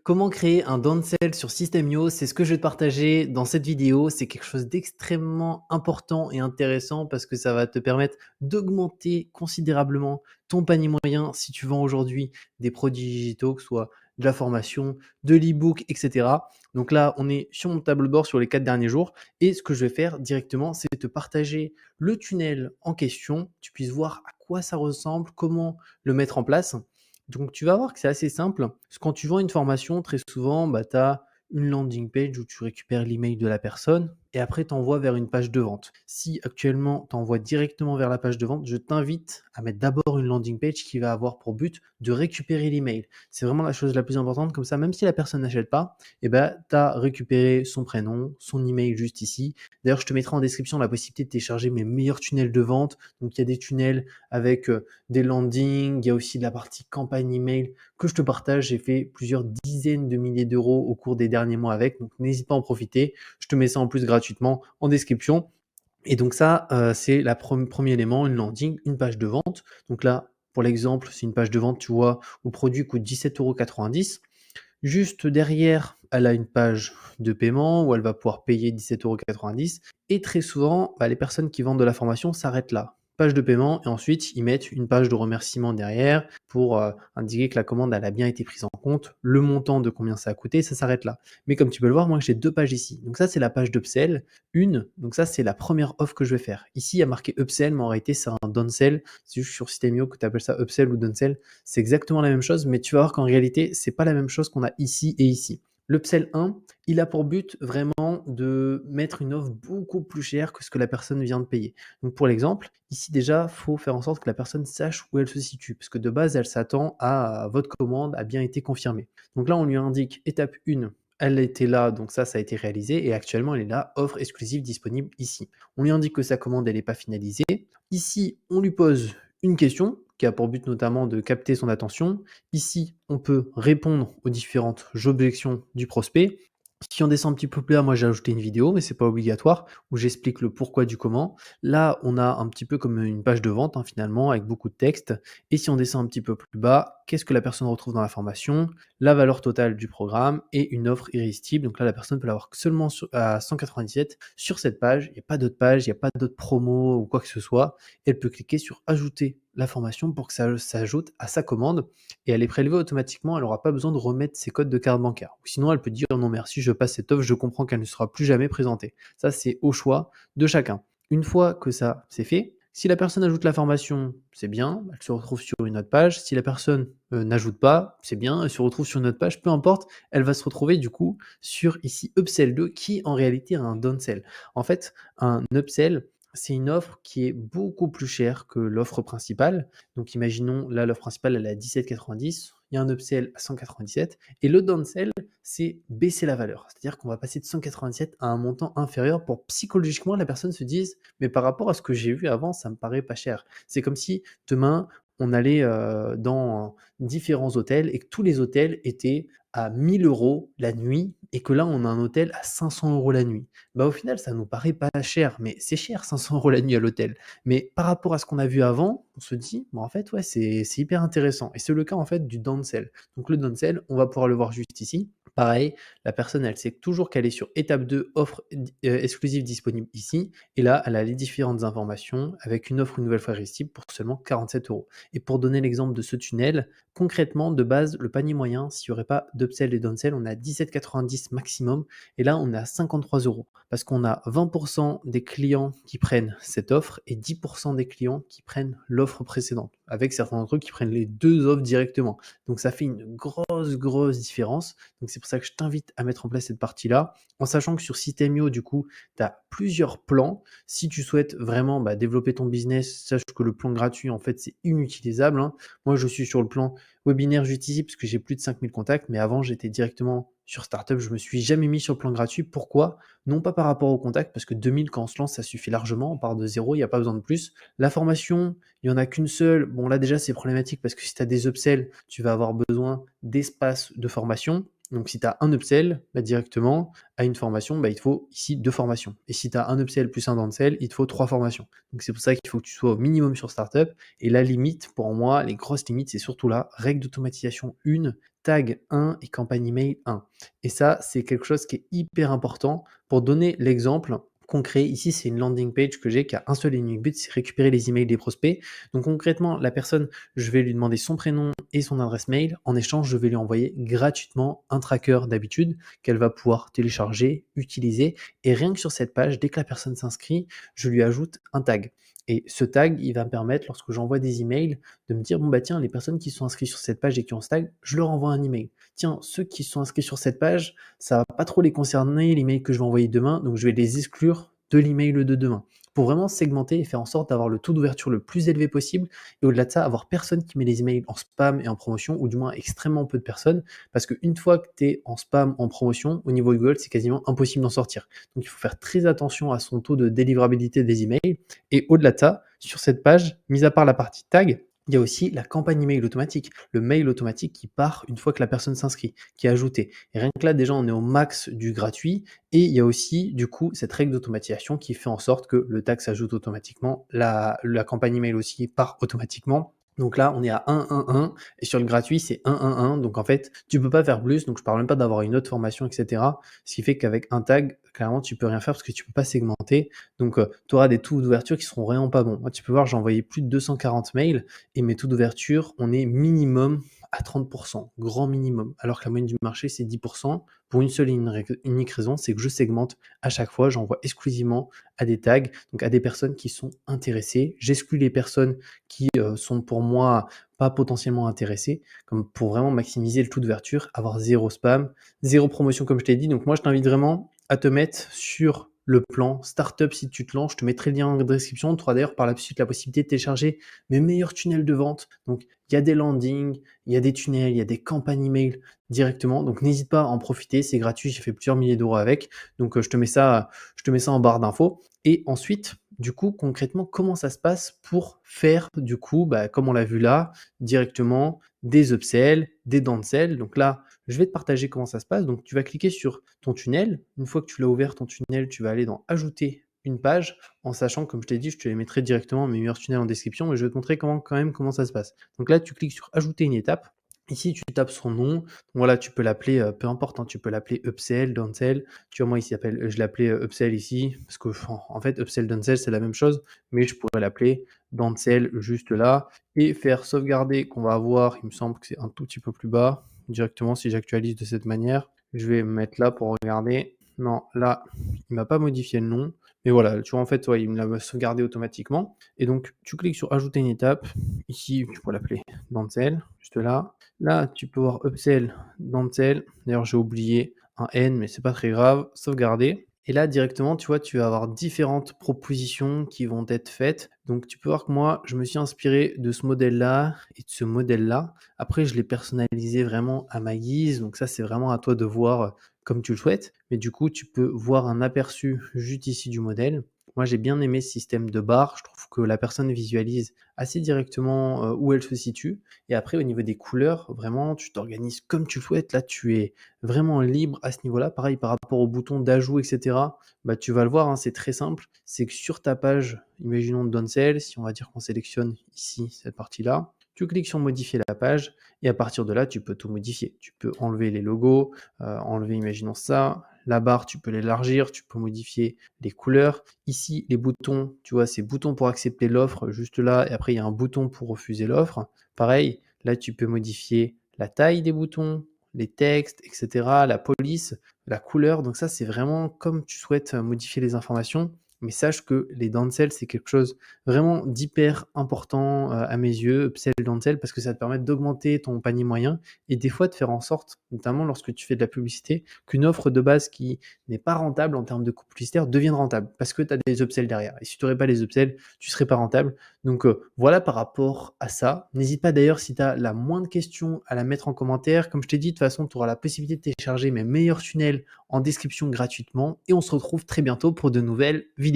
Comment créer un downsell sur System.io? C'est ce que je vais te partager dans cette vidéo. C'est quelque chose d'extrêmement important et intéressant parce que ça va te permettre d'augmenter considérablement ton panier moyen si tu vends aujourd'hui des produits digitaux, que ce soit de la formation, de l'e-book, etc. Donc là, on est sur mon tableau de bord sur les 4 derniers jours et ce que je vais faire directement, c'est te partager le tunnel en question. Tu puisses voir à quoi ça ressemble, comment le mettre en place. Donc tu vas voir que c'est assez simple, parce que quand tu vends une formation, très souvent, tu as une landing page où tu récupères l'email de la personne et après tu envoies vers une page de vente. Si actuellement tu envoies directement vers la page de vente, je t'invite à mettre d'abord une landing page qui va avoir pour but de récupérer l'email. C'est vraiment la chose la plus importante, comme ça, même si la personne n'achète pas, tu as récupéré son prénom, son email juste ici. D'ailleurs, je te mettrai en description la possibilité de télécharger mes meilleurs tunnels de vente. Donc il y a des tunnels avec des landings, il y a aussi de la partie campagne email que je te partage. J'ai fait plusieurs dizaines de milliers d'euros au cours des derniers mois avec, donc n'hésite pas à en profiter. Je te mets ça en plus gratuitement en description. Et donc ça, c'est le premier élément, une landing, une page de vente. Donc là, pour l'exemple, c'est une page de vente, tu vois, où le produit coûte 17,90 €. Juste derrière, elle a une page de paiement où elle va pouvoir payer 17,90 €. Et très souvent, les personnes qui vendent de la formation s'arrêtent là. Page de paiement et ensuite ils mettent une page de remerciement derrière pour indiquer que la commande elle a bien été prise en compte, le montant de combien ça a coûté, ça s'arrête là. Mais comme tu peux le voir, moi j'ai deux pages ici. Donc ça c'est la page d'upsell, donc ça c'est la première offre que je vais faire. Ici il y a marqué upsell, mais en réalité c'est un downsell. C'est juste sur System.io que tu appelles ça upsell ou downsell. C'est exactement la même chose, mais tu vas voir qu'en réalité c'est pas la même chose qu'on a ici et ici. L'upsell 1, il a pour but vraiment de mettre une offre beaucoup plus chère que ce que la personne vient de payer. Donc pour l'exemple, ici déjà, il faut faire en sorte que la personne sache où elle se situe, parce que de base, elle s'attend à votre commande a bien été confirmée. Donc là, on lui indique étape 1, elle était là, donc ça a été réalisé, et actuellement, elle est là, offre exclusive disponible ici. On lui indique que sa commande, elle n'est pas finalisée. Ici, on lui pose une question qui a pour but notamment de capter son attention. Ici, on peut répondre aux différentes objections du prospect. Si on descend un petit peu plus bas, moi j'ai ajouté une vidéo, mais c'est pas obligatoire, où j'explique le pourquoi du comment. Là, on a un petit peu comme une page de vente finalement, avec beaucoup de texte. Et si on descend un petit peu plus bas, qu'est-ce que la personne retrouve dans la formation? La valeur totale du programme et une offre irrésistible. Donc là, la personne peut l'avoir seulement à 197 sur cette page. Il n'y a pas d'autres pages, il n'y a pas d'autres promos ou quoi que ce soit. Elle peut cliquer sur ajouter la formation pour que ça s'ajoute à sa commande et elle est prélevée automatiquement, elle n'aura pas besoin de remettre ses codes de carte bancaire. Ou sinon, elle peut dire non merci, je passe cette offre, je comprends qu'elle ne sera plus jamais présentée. Ça, c'est au choix de chacun. Une fois que ça, c'est fait, si la personne ajoute la formation, c'est bien, elle se retrouve sur une autre page. Si la personne n'ajoute pas, c'est bien, elle se retrouve sur une autre page, peu importe, elle va se retrouver du coup sur ici Upsell 2 qui en réalité a un downsell. En fait, un upsell, c'est une offre qui est beaucoup plus chère que l'offre principale. Donc imaginons, là, l'offre principale, elle est à 17,90, il y a un upsell à 197, et le downsell, c'est baisser la valeur. C'est-à-dire qu'on va passer de 197 à un montant inférieur pour psychologiquement la personne se dise, mais par rapport à ce que j'ai vu avant, ça me paraît pas cher. C'est comme si demain, on allait dans différents hôtels et que tous les hôtels étaient à 1000 € la nuit et que là, on a un hôtel à 500 € la nuit. Au final, ça nous paraît pas cher, mais c'est cher 500 € la nuit à l'hôtel. Mais par rapport à ce qu'on a vu avant, on se dit, en fait, ouais, c'est hyper intéressant. Et c'est le cas en fait du downsell. Donc le downsell, on va pouvoir le voir juste ici. Pareil, la personne, elle sait toujours qu'elle est sur étape 2, offre exclusive disponible ici. Et là, elle a les différentes informations avec une offre une nouvelle fois irrésistible pour seulement 47 €. Et pour donner l'exemple de ce tunnel, concrètement, de base, le panier moyen, s'il n'y aurait pas d'upsell et downsell, on a 17,90 maximum. Et là, on est à 53 € parce qu'on a 20% des clients qui prennent cette offre et 10% des clients qui prennent l'offre précédente, avec certains d'entre eux qui prennent les deux offres directement. Donc ça fait une grosse différence. Donc c'est pour ça que je t'invite à mettre en place cette partie-là, en sachant que sur System.io, du coup, tu as plusieurs plans. Si tu souhaites vraiment développer ton business, sache que le plan gratuit, en fait, c'est inutilisable. Moi, je suis sur le plan webinaire, j'utilise parce que j'ai plus de 5000 contacts, mais avant, j'étais directement sur Startup. Je me suis jamais mis sur le plan gratuit. Pourquoi? Non pas par rapport aux contacts, parce que 2000 quand on se lance, ça suffit largement. On part de zéro, il n'y a pas besoin de plus. La formation, il n'y en a qu'une seule. Bon, là déjà, c'est problématique parce que si tu as des upsells, tu vas avoir besoin d'espace de formation. Donc si tu as un upsell, bah, directement à une formation, bah, il te faut ici 2 formations. Et si tu as un upsell plus un downsell, il te faut 3 formations. Donc c'est pour ça qu'il faut que tu sois au minimum sur Startup. Et la limite, pour moi, les grosses limites, c'est surtout là, règle d'automatisation 1, tag 1 et campagne email 1. Et ça, c'est quelque chose qui est hyper important. Pour donner l'exemple concret, ici, c'est une landing page que j'ai qui a un seul et unique but, c'est récupérer les emails des prospects. Donc concrètement, la personne, je vais lui demander son prénom et son adresse mail. En échange, je vais lui envoyer gratuitement un tracker d'habitude qu'elle va pouvoir télécharger, utiliser. Et rien que sur cette page, dès que la personne s'inscrit, je lui ajoute un tag. Et ce tag, il va me permettre, lorsque j'envoie des emails, de me dire, bon bah tiens, les personnes qui sont inscrites sur cette page et qui ont ce tag, je leur envoie un email. Tiens, ceux qui sont inscrits sur cette page, ça va pas trop les concerner, l'email que je vais envoyer demain, donc je vais les exclure de l'email de demain. Pour vraiment segmenter et faire en sorte d'avoir le taux d'ouverture le plus élevé possible, et au-delà de ça, avoir personne qui met les emails en spam et en promotion, ou du moins extrêmement peu de personnes, parce qu'une fois que tu es en spam, en promotion, au niveau de Google, c'est quasiment impossible d'en sortir. Donc il faut faire très attention à son taux de délivrabilité des emails, et au-delà de ça, sur cette page, mis à part la partie tag, il y a aussi la campagne email automatique, le mail automatique qui part une fois que la personne s'inscrit, qui est ajouté. Et rien que là, déjà, on est au max du gratuit. Et il y a aussi, du coup, cette règle d'automatisation qui fait en sorte que le tag s'ajoute automatiquement, la campagne email aussi part automatiquement. Donc là, on est à 1, 1, 1, et sur le gratuit, c'est 1, 1, 1. Donc en fait, tu peux pas faire plus. Donc je parle même pas d'avoir une autre formation, etc. Ce qui fait qu'avec un tag, clairement, tu peux rien faire parce que tu peux pas segmenter. Donc tu auras des taux d'ouverture qui seront vraiment pas bons. Moi, tu peux voir, j'ai envoyé plus de 240 mails et mes taux d'ouverture, on est minimum à 30%, grand minimum, alors que la moyenne du marché, c'est 10%, pour une seule et unique raison, c'est que je segmente à chaque fois, j'envoie exclusivement à des tags, donc à des personnes qui sont intéressées. J'exclus les personnes qui sont pour moi pas potentiellement intéressées, comme pour vraiment maximiser le taux d'ouverture, avoir zéro spam, zéro promotion comme je t'ai dit. Donc moi, je t'invite vraiment à te mettre sur le plan startup si tu te lances. Je te mettrai le lien en description. Tu auras d'ailleurs par la suite la possibilité de télécharger mes meilleurs tunnels de vente. Donc, il y a des landings, il y a des tunnels, il y a des campagnes email directement. Donc, n'hésite pas à en profiter. C'est gratuit. J'ai fait plusieurs milliers d'euros avec. Donc, je te mets ça en barre d'infos. Et ensuite, du coup, concrètement, comment ça se passe pour faire, du coup, bah, comme on l'a vu là, directement des upsells, des downsells. Donc là, je vais te partager comment ça se passe. Donc, tu vas cliquer sur ton tunnel. Une fois que tu l'as ouvert, ton tunnel, tu vas aller dans Ajouter une page, en sachant, comme je t'ai dit, je te les mettrai directement mes meilleurs tunnels en description, mais je vais te montrer comment ça se passe. Donc là, tu cliques sur Ajouter une étape. Ici, tu tapes son nom. Donc voilà, tu peux l'appeler, peu importe, hein, tu peux l'appeler upsell, downsell. Tu vois, moi, je l'appelais upsell ici, parce que en fait, upsell, downsell, c'est la même chose, mais je pourrais l'appeler downsell juste là et faire sauvegarder qu'on va avoir. Il me semble que c'est un tout petit peu plus bas directement si j'actualise de cette manière. Je vais me mettre là pour regarder. Non, là, il m'a pas modifié le nom. Mais voilà, tu vois, en fait, ouais, il me l'a sauvegardé automatiquement. Et donc, tu cliques sur Ajouter une étape. Ici, tu peux l'appeler downsell, juste là. Là, tu peux voir upsell, downsell. D'ailleurs, j'ai oublié un N, mais c'est pas très grave. Sauvegarder. Et là, directement, tu vois, tu vas avoir différentes propositions qui vont être faites. Donc, tu peux voir que moi, je me suis inspiré de ce modèle-là et de ce modèle-là. Après, je l'ai personnalisé vraiment à ma guise. Donc, ça, c'est vraiment à toi de voir comme tu le souhaites. Mais du coup, tu peux voir un aperçu juste ici du modèle. Moi, j'ai bien aimé ce système de barre. Je trouve que la personne visualise assez directement où elle se situe. Et après, au niveau des couleurs, vraiment, tu t'organises comme tu le souhaites. Là, tu es vraiment libre à ce niveau-là. Pareil, par rapport au bouton d'ajout, etc., bah, tu vas le voir, hein, c'est très simple. C'est que sur ta page, imaginons de downsell, si on va dire qu'on sélectionne ici cette partie-là, tu cliques sur modifier la page et à partir de là, tu peux tout modifier. Tu peux enlever les logos, enlever, imaginons ça. La barre, tu peux l'élargir, tu peux modifier les couleurs. Ici, les boutons, tu vois, c'est bouton pour accepter l'offre juste là, et après, il y a un bouton pour refuser l'offre. Pareil, là, tu peux modifier la taille des boutons, les textes, etc., la police, la couleur. Donc ça, c'est vraiment comme tu souhaites modifier les informations. Mais sache que les downsells, c'est quelque chose vraiment d'hyper important à mes yeux, upsell, downsell, parce que ça te permet d'augmenter ton panier moyen et des fois de faire en sorte, notamment lorsque tu fais de la publicité, qu'une offre de base qui n'est pas rentable en termes de coût publicitaire devienne rentable parce que tu as des upsells derrière. Et si tu n'aurais pas les upsells, tu ne serais pas rentable. Donc voilà par rapport à ça. N'hésite pas d'ailleurs si tu as la moindre question à la mettre en commentaire. Comme je t'ai dit, de toute façon, tu auras la possibilité de télécharger mes meilleurs tunnels en description gratuitement et on se retrouve très bientôt pour de nouvelles vidéos.